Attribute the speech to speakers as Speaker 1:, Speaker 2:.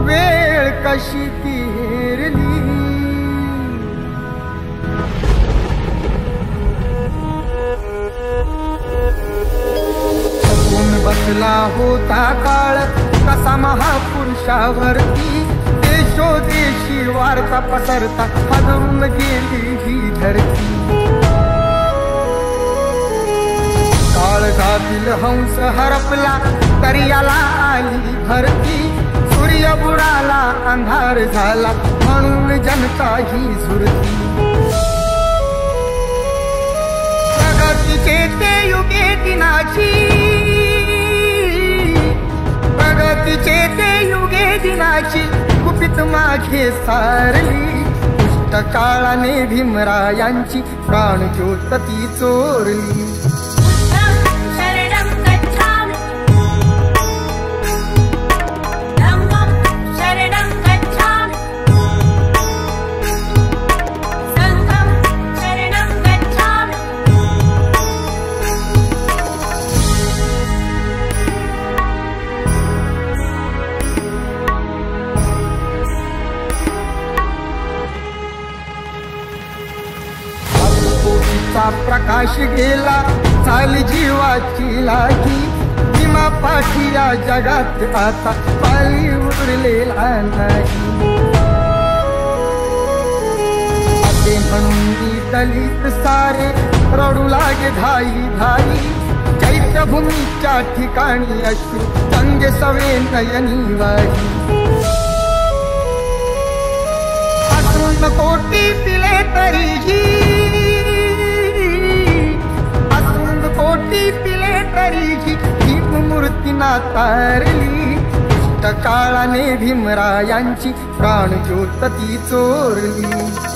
Speaker 1: वेळ कशी ती हेरली. बसला होता काळ कसा महापुरुषावरती, देशोदेशी वार्ता पसरता हादरून गेली ही धरती. काळजातील हंस हरपला दर्याला आली भरती, सूर्य बुडाला अंधार झाला म्हणून जनता ही झुरती. प्रगतीचे ते युगे दिनाची, प्रगतीचे ते युगे दिनाची गुपित मागे सारली. दुष्ट काळाने भीमरायांची प्राणज्योत ती चोरली. प्रकाश गेला झाली जीवाची लागी, भीमा पाठी या जगात आता पाली उरलेला नाही. असे म्हणून दलित सारे रडू लागे धाई धाई, चैत्यभूमीच्या ठिकाणी अश्रू गंगे सवे नयनी वाही. असून कोटी पिले तरीही, कोटी पिले तरीही भीममूर्ती नातारली. दुष्ट काळाने भीमरायांची प्राणज्योत ती चोरली.